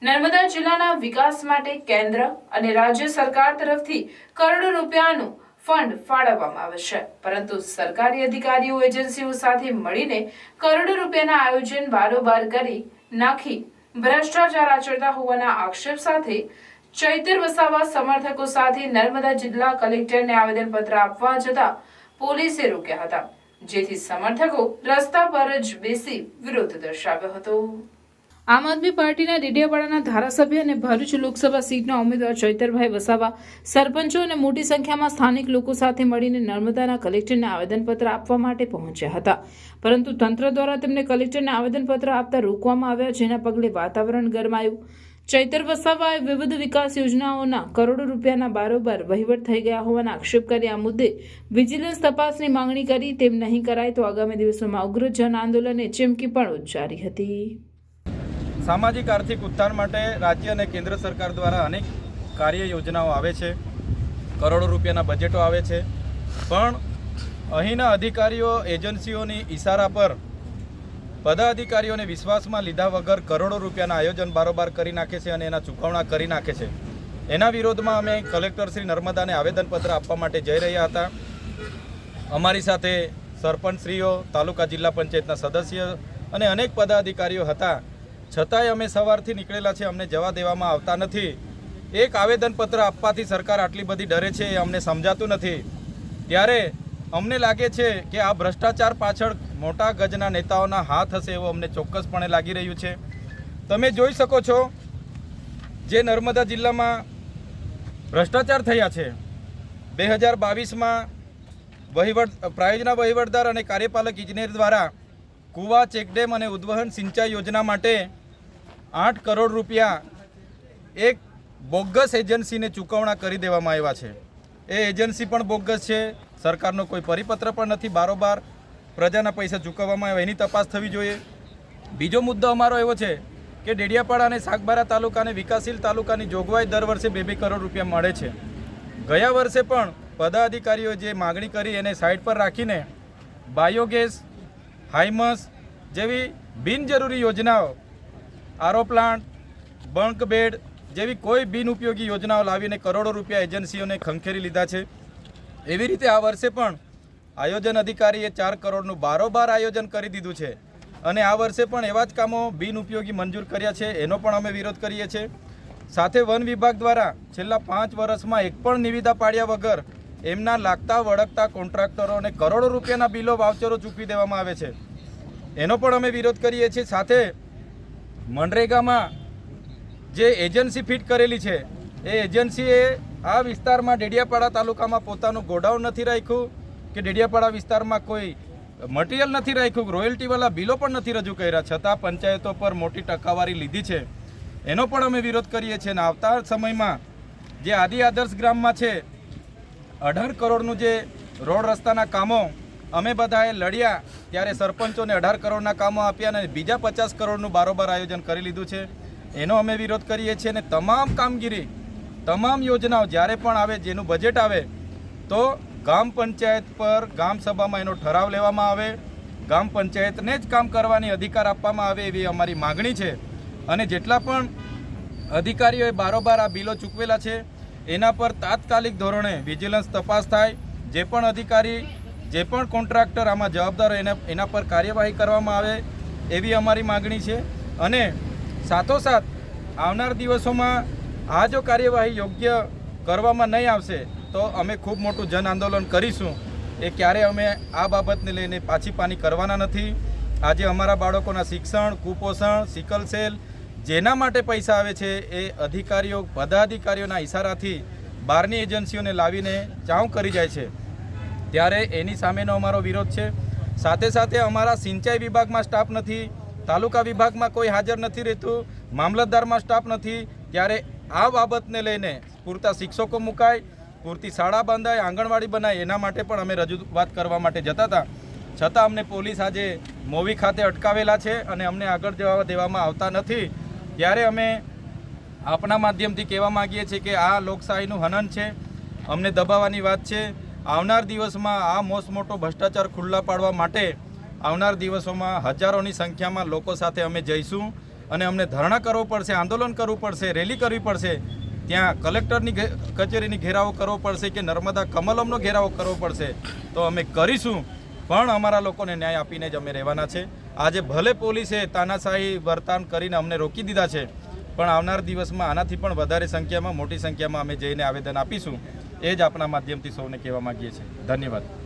નર્મદા જિલ્લાના વિકાસ માટે કેન્દ્ર અને રાજ્ય સરકાર તરફથી કરોડો રૂપિયાનું ફંડ ફાળવવામાં આવે છે, પરંતુ સરકારી અધિકારીઓ એજન્સીઓ સાથે મળીને કરોડો રૂપિયાના આયોજન બારોબાર કરી નાખી ભ્રષ્ટાચાર આચરતા હોવાના આક્ષેપ સાથે ચૈતર વસાવા સમર્થકો સાથે નર્મદા જિલ્લા કલેક્ટરને આવેદનપત્ર આપવા જતા પોલીસે રોક્યા હતા, જેથી સમર્થકો રસ્તા પર જ બેસી વિરોધ દર્શાવ્યો હતો। આમ આદમી પાર્ટીના ડેડિયાપાડાના ધારાસભ્ય અને ભરૂચ લોકસભા સીટના ઉમેદવાર ચૈતરભાઈ વસાવા સરપંચો અને મોટી સંખ્યામાં સ્થાનિક લોકો સાથે મળીને નર્મદાના કલેક્ટરને આવેદનપત્ર આપવા માટે પહોંચ્યા હતા, પરંતુ તંત્ર દ્વારા તેમને કલેક્ટરને આવેદનપત્ર આપતા રોકવામાં આવ્યા, જેના પગલે વાતાવરણ ગરમાયું। ચૈતર વસાવાએ વિવિધ વિકાસ યોજનાઓના કરોડો રૂપિયાના બારોબાર વહીવટ થઈ ગયા હોવાના આક્ષેપ કરી આ મુદ્દે વિજિલન્સ તપાસની માંગણી કરી। તેમ નહીં કરાય તો આગામી દિવસોમાં ઉગ્ર જન આંદોલનની ચીમકી પણ ઉચ્ચારી હતી। સામાજિક આર્થિક ઉત્થાન માટે રાજ્ય અને કેન્દ્ર સરકાર દ્વારા અનેક કાર્ય યોજનાઓ આવે છે, કરોડો રૂપિયાના બજેટો આવે છે, પણ અહીંના અધિકારીઓ એજન્સીઓની ઈશારા પર પદાધિકારીઓને વિશ્વાસમાં લીધા વગર કરોડો રૂપિયાના આયોજન બારોબાર કરી નાખે છે અને એના ચૂકવણા કરી નાખે છે। એના વિરોધમાં અમે કલેક્ટર શ્રી નર્મદાને આવેદનપત્ર આપવા માટે જઈ રહ્યા હતા। અમારી સાથે સરપંચશ્રીઓ, તાલુકા જિલ્લા પંચાયતના સદસ્ય અને અનેક પદાધિકારીઓ હતા, છતાંય અમે સવારથી નીકળેલા છે, અમને જવા દેવામાં આવતા નથી। એક આવેદનપત્ર આપવાથી સરકાર આટલી બધી ડરે છે એ અમને સમજાતું નથી। ત્યારે અમને લાગે છે કે આ ભ્રષ્ટાચાર પાછળ મોટા ગજના નેતાઓના હાથ હશે એવું અમને ચોક્કસપણે લાગી રહ્યું છે। તમે જોઈ શકો છો જે નર્મદા જિલ્લામાં ભ્રષ્ટાચાર થયા છે 2022માં પ્રાયોજના વહીવટદાર અને કાર્યપાલક ઇજનેર દ્વારા કુવા, ચેકડેમ અને ઉદ્વહન સિંચાઈ યોજના માટે 8 કરોડ રૂપિયા એક બોગસ એજન્સીને ચૂકવણા કરી દેવામાં આવ્યા છે। એ એજન્સી પણ બોગસ છે, સરકારનો કોઈ પરિપત્ર પણ નથી, બારોબાર પ્રજાના પૈસા ચૂકવવામાં આવે, એની તપાસ થવી જોઈએ। બીજો મુદ્દો અમારો એવો છે કે ડેડિયાપાડા અને સાગબારા તાલુકાને વિકાસશીલ તાલુકાની જોગવાઈ દર વર્ષે 2-2 કરોડ રૂપિયા મળે છે। ગયા વર્ષે પણ પદાધિકારીઓ જે માગણી કરી એને સાઈડ પર રાખીને બાયોગેસ, હાઈમસ જેવી બિનજરૂરી યોજનાઓ, આરો પ્લાન્ટ, બંક બેડ જેવી કોઈ બિનઉપયોગી યોજનાઓ લાવીને કરોડો રૂપિયા એજન્સીઓને ખંખેરી લીધા છે। એવી રીતે આ વર્ષે પણ આયોજન અધિકારીએ 4 કરોડનું બારોબાર આયોજન કરી દીધું છે અને આ વર્ષે પણ એવા જ કામો બિનઉપયોગી મંજૂર કર્યા છે, એનો પણ અમે વિરોધ કરીએ છીએ। સાથે વન વિભાગ દ્વારા છેલ્લા 5 વર્ષમાં એક પણ નિવિદા પાડ્યા વગર એમના લાગતા વળગતા કોન્ટ્રાક્ટરોને કરોડો રૂપિયાના બિલો, વાઉચરો ચૂકવી દેવામાં આવે છે, એનો પણ અમે વિરોધ કરીએ છીએ। સાથે મનરેગામાં જે એજન્સી ફિટ કરેલી છે એ એજન્સીએ આ વિસ્તારમાં ડેડિયાપાડા તાલુકામાં પોતાનું ગોડાઉન નથી રાખ્યું કે ડેડિયાપાડા વિસ્તારમાં કોઈ મટીરિયલ નથી રાખ્યું, રોયલ્ટીવાળા બિલો પણ નથી રજૂ કર્યા, છતાં પંચાયતો પર મોટી ટકાવારી લીધી છે, એનો પણ અમે વિરોધ કરીએ છીએ। અને આવતા સમયમાં જે આદિ આદર્શ ગ્રામમાં છે 18 કરોડનું જે રોડ રસ્તાના કામો અમે બધાએ લડ્યા ત્યારે સરપંચોને 18 કરોડના કામો આપ્યા અને બીજા 50 કરોડનું બારોબાર આયોજન કરી લીધું છે, એનો અમે વિરોધ કરીએ છીએ। અને તમામ કામગીરી, તમામ યોજનાઓ જ્યારે પણ આવે, જેનું બજેટ આવે તો ગામ પંચાયત પર ગામ સભામાં એનો ઠરાવ લેવામાં આવે, ગામ પંચાયતને જ કામ કરવાની અધિકાર આપવામાં આવે, એવી અમારી માગણી છે। અને જેટલા પણ અધિકારીઓએ બારોબાર આ બિલો ચૂકવેલા છે એના પર તાત્કાલિક ધોરણે વિજિલન્સ તપાસ થાય, જે પણ અધિકારી, જે પણ કોન્ટ્રાક્ટર આમાં જવાબદાર હોય એના પર કાર્યવાહી કરવામાં આવે, એવી અમારી માગણી છે। અને સાથોસાથ આવનાર દિવસોમાં આ જો કાર્યવાહી યોગ્ય કરવામાં નહીં આવશે તો અમે ખૂબ મોટું જન આંદોલન કરીશું। એ ક્યારે અમે આ બાબતને લઈને પાછી પાની કરવાના નથી। આજે અમારા બાળકોના શિક્ષણ, કુપોષણ, સિકલ સેલ જેના માટે પૈસા આવે છે એ અધિકારીઓ, પદાધિકારીઓના ઈશારાથી બહારની એજન્સીઓને લાવીને ચાઉં કરી જાય છે, ત્યારે એની સામેનો અમારો વિરોધ છે। સાથે સાથે અમારા સિંચાઈ વિભાગમાં સ્ટાફ નથી, તાલુકા વિભાગમાં કોઈ હાજર નથી રહેતું, મામલતદારમાં સ્ટાફ નથી, ત્યારે આ બાબતને લઈને પૂરતા શિક્ષકો મુકાય, પૂરતી શાળા બંધાય, આંગણવાડી બનાય, એના માટે પણ અમે રજૂઆત કરવા માટે જતા હતા, છતાં અમને પોલીસ આજે મોવી ખાતે અટકાવેલા છે અને અમને આગળ જવા દેવામાં આવતા નથી। ત્યારે અમે આપણા માધ્યમથી કહેવા માગીએ છીએ કે આ લોકશાહીનું હનન છે, અમને દબાવવાની વાત છે। આવનાર દિવસમાં આ મોટો ભ્રષ્ટાચાર ખુલ્લા પાડવા માટે આવનાર દિવસોમાં હજારોની સંખ્યામાં લોકો સાથે અમે જઈશું અને અમને ધરણા કરવો પડશે, આંદોલન કરવું પડશે, રેલી કરવી પડશે, ત્યાં કલેક્ટરની કચેરીની ઘેરાવો કરવો પડશે કે નર્મદા કમલમનો ઘેરાવો કરવો પડશે તો અમે કરીશું, પણ અમારા લોકોને ન્યાય આપીને જ અમે રહેવાના છે. આજે ભલે પોલીસે તાનાશાહી વર્તન કરીને અમને રોકી દીધા છે, પણ આવનાર દિવસમાં આનાથી પણ વધારે સંખ્યામાં, મોટી સંખ્યામાં અમે જઈને આવેદન આપીશું. એ જ આપણા માધ્યમથી સૌને કહેવા માગીએ છીએ. ધન્યવાદ.